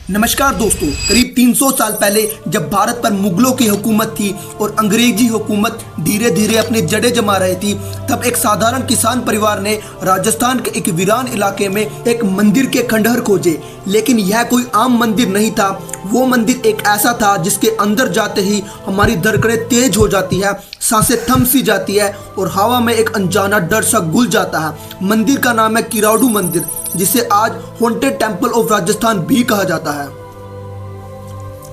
नमस्कार दोस्तों, करीब 300 साल पहले जब भारत पर मुगलों की हुकूमत थी और अंग्रेजी हुकूमत धीरे धीरे अपनी जड़ें जमा रही थी, तब एक साधारण किसान परिवार ने राजस्थान के एक वीरान इलाके में एक मंदिर के खंडहर खोजे। लेकिन यह कोई आम मंदिर नहीं था। वो मंदिर एक ऐसा था जिसके अंदर जाते ही हमारी धड़कनें तेज हो जाती है, सांसें थम सी जाती है और हवा में एक अनजाना डर सा घुल जाता है। मंदिर का नाम है किराडू मंदिर, जिसे आज हॉन्टेड टेम्पल ऑफ राजस्थान भी कहा जाता है।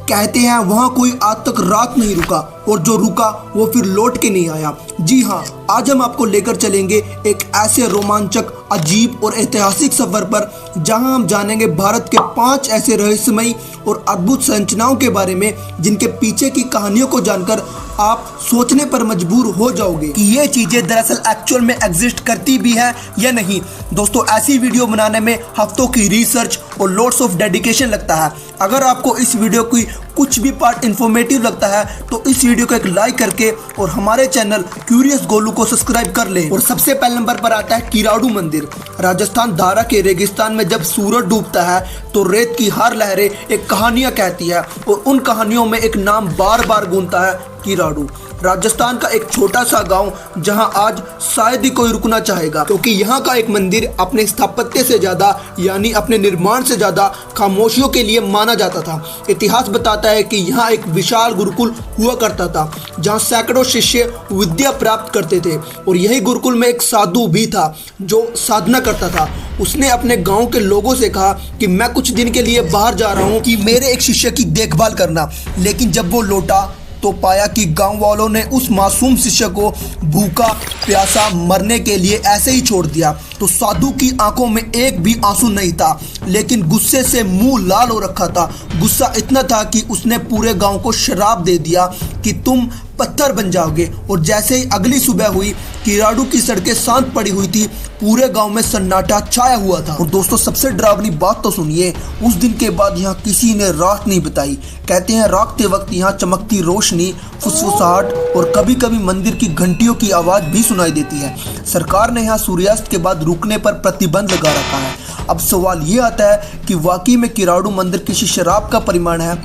कहते हैं वहां कोई आज तक रात नहीं रुका और जो रुका वो फिर लौट के नहीं आया। जी हाँ, आज हम आपको लेकर चलेंगे एक ऐसे रोमांचक, अजीब और ऐतिहासिक सफर पर जहां हम जानेंगे भारत के 5 ऐसे रहस्यमयी और अद्भुत संरचनाओं के बारे में जिनके पीछे की कहानियों को जानकर आप सोचने पर मजबूर हो जाओगे कि ये चीजें दरअसल एक्चुअल में एग्जिस्ट करती भी है या नहीं। दोस्तों, ऐसी वीडियो बनाने में हफ्तों की रिसर्च और लोड्स ऑफ डेडिकेशन लगता है। अगर आपको इस वीडियो की कुछ भी पार्ट इंफॉर्मेटिव लगता है तो इस वीडियो को एक लाइक करके और हमारे चैनल क्यूरियस गोलू को सब्सक्राइब कर ले। और सबसे पहले नंबर पर आता है किराडू मंदिर। राजस्थान धारा के रेगिस्तान में जब सूरज डूबता है तो रेत की हर लहरें एक कहानियां कहती है और उन कहानियों में एक नाम बार बार गूंजता है, किराडू। राजस्थान का एक छोटा सा गांव जहां आज शायद ही कोई रुकना चाहेगा, क्योंकि यहाँ का एक मंदिर अपने स्थापत्य से ज्यादा यानी अपने निर्माण से ज्यादा खामोशियों के लिए माना जाता था। इतिहास बताता है कि यहाँ एक विशाल गुरुकुल हुआ करता था जहाँ सैकड़ों शिष्य विद्या प्राप्त करते थे और यही गुरुकुल में एक साधु भी था जो साधना करता था। उसने अपने गांव के लोगों से कहा कि मैं कुछ दिन के लिए बाहर जा रहा हूँ कि मेरे एक शिष्य की देखभाल करना। लेकिन जब वो लौटा तो पाया कि गांव वालों ने उस मासूम शिष्य को भूखा प्यासा मरने के लिए ऐसे ही छोड़ दिया। तो साधु की आंखों में एक भी आंसू नहीं था, लेकिन गुस्से से मुंह लाल हो रखा था। गुस्सा इतना था कि उसने पूरे गांव को श्राप दे दिया कि तुम पत्थर बन जाओगे। और जैसे ही अगली सुबह हुई, किराडू की सड़कें शांत पड़ी हुई थी, पूरे गांव में सन्नाटा छाया हुआ था। और दोस्तों, सबसे डरावनी बात तो सुनिए, उस दिन के बाद यहाँ किसी ने रात नहीं बिताई। कहते हैं रात वक्त यहाँ चमकती रोशनी, फुसफुसाहट और कभी कभी मंदिर की घंटियों की आवाज भी सुनाई देती है। सरकार ने यहाँ सूर्यास्त के बाद रुकने पर प्रतिबंध लगा रखा है। अब सवाल ये आता है कि वाकई में किराडू मंदिर किसी शराब का परिमाण है?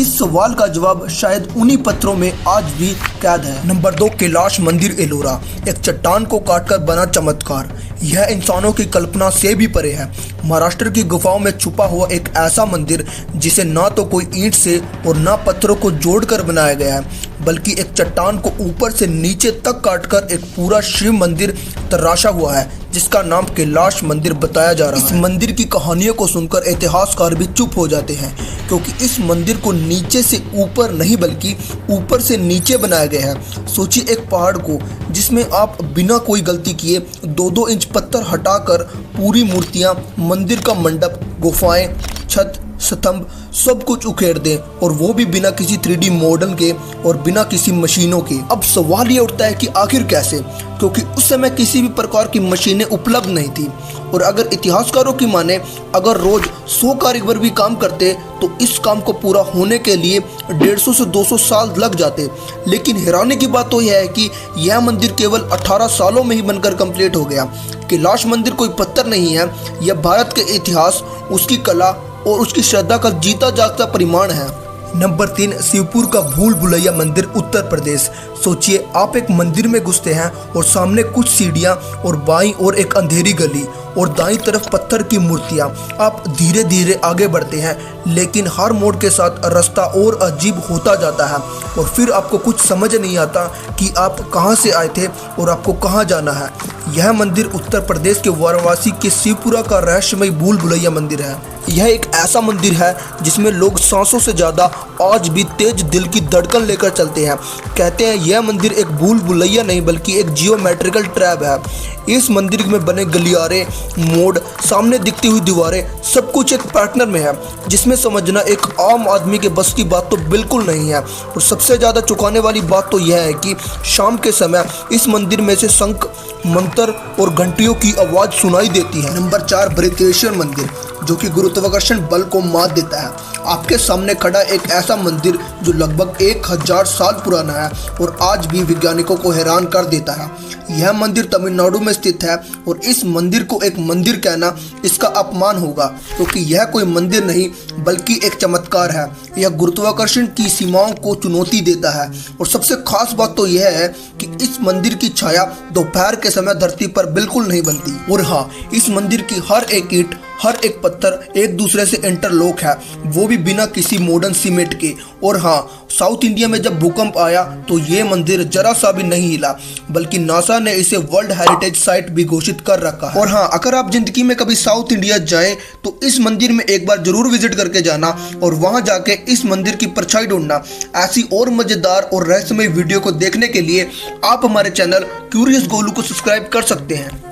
इस सवाल का जवाब शायद उन्हीं पत्थरों में आज भी कैद है। नंबर 2, कैलाश मंदिर एलोरा। एक चट्टान को काटकर बना चमत्कार। यह इंसानों की कल्पना से भी परे है। महाराष्ट्र की गुफाओं में छुपा हुआ एक ऐसा मंदिर जिसे ना तो कोई ईंट से और ना पत्थरों को जोड़कर बनाया गया है, बल्कि एक चट्टान को ऊपर से नीचे तक काटकर एक पूरा शिव मंदिर तराशा हुआ है, जिसका नाम कैलाश मंदिर बताया जा रहा है। इस मंदिर की कहानियों को सुनकर इतिहासकार भी चुप हो जाते हैं, क्योंकि इस मंदिर को नीचे से ऊपर नहीं बल्कि ऊपर से नीचे बनाया गया है। सोचिए एक पहाड़ को जिसमें आप बिना कोई गलती किए 2-2 इंच पत्थर हटाकर पूरी मूर्तियां, मंदिर का मंडप, गुफाएं, छत, स्तंभ सब कुछ उखेड़ दें, और वो भी बिना किसी 3D मॉडल के और बिना किसी मशीनों के। अब सवाल ये उठता है कि आखिर कैसे, क्योंकि उस समय किसी भी प्रकार की मशीनें उपलब्ध नहीं थी। और अगर इतिहासकारों की माने, अगर रोज 100 कारीगर भी काम करते तो इस काम को पूरा होने के लिए 150 से 200 साल लग जाते। लेकिन हैरानी की बात तो यह है कि यह मंदिर केवल 18 सालों में ही बनकर कंप्लीट हो गया। कैलाश मंदिर कोई पत्थर नहीं है, यह भारत के इतिहास, उसकी कला और उसकी श्रद्धा का जीता जागता परिमाण है। नंबर 3, शिवपुर का भूल भुलैया मंदिर, उत्तर प्रदेश। सोचिए आप एक मंदिर में घुसते हैं और सामने कुछ सीढ़ियां और बाईं ओर एक अंधेरी गली और दाईं तरफ पत्थर की मूर्तियां। आप धीरे धीरे आगे बढ़ते हैं, लेकिन हर मोड़ के साथ रास्ता और अजीब होता जाता है और फिर आपको कुछ समझ नहीं आता कि आप कहां से आए थे और आपको कहां जाना है। यह मंदिर उत्तर प्रदेश के वाराणसी के शिवपुरा का रहस्यमय भूल भुलैया मंदिर है। यह एक ऐसा मंदिर है जिसमें लोग सांसों से ज्यादा आज भी तेज दिल की धड़कन लेकर चलते हैं। कहते हैं यह मंदिर एक भूल भुलैया नहीं बल्कि एक जियोमेट्रिकल ट्रैप है। इस मंदिर में बने गलियारे, मोड़, सामने दिखती हुई दीवारें, सब कुछ एक पैटर्न में है, जिसमें समझना एक आम आदमी के बस की बात तो बिल्कुल नहीं है। और सबसे ज़्यादा चौंकाने वाली बात तो यह है कि शाम के समय इस मंदिर में से शंख, मंत्र और घंटियों की आवाज़ सुनाई देती है। नंबर 4, बृहदेश्वर मंदिर, जो कि गुरुत्वाकर्षण बल को मात देता है। आपके सामने खड़ा एक ऐसा मंदिर जो लगभग 1000 साल पुराना है और आज भी वैज्ञानिकों को हैरान कर देता है। यह मंदिर तमिलनाडु में स्थित है और इस मंदिर को एक एक मंदिर कहना इसका अपमान होगा, क्योंकि यह कोई मंदिर नहीं बल्कि एक चमत्कार है। यह गुरुत्वाकर्षण की सीमाओं को चुनौती देता है और सबसे खास बात तो यह है कि इस मंदिर की छाया दोपहर के समय धरती पर बिल्कुल नहीं बनती। और हाँ, इस मंदिर की हर एक ईंट, हर एक पत्थर एक दूसरे से इंटरलॉक है, वो भी बिना किसी मॉडर्न सीमेंट के। और हाँ, साउथ इंडिया में जब भूकंप आया तो ये मंदिर जरा सा भी नहीं हिला, बल्कि नासा ने इसे वर्ल्ड हेरिटेज साइट भी घोषित कर रखा है। और हाँ, अगर आप जिंदगी में कभी साउथ इंडिया जाए तो इस मंदिर में एक बार जरूर विजिट करके जाना और वहां जाके इस मंदिर की परछाई ढूंढना। ऐसी और मजेदार और रहस्यमय वीडियो को देखने के लिए आप हमारे चैनल क्यूरियस गोलू को सब्सक्राइब कर सकते हैं।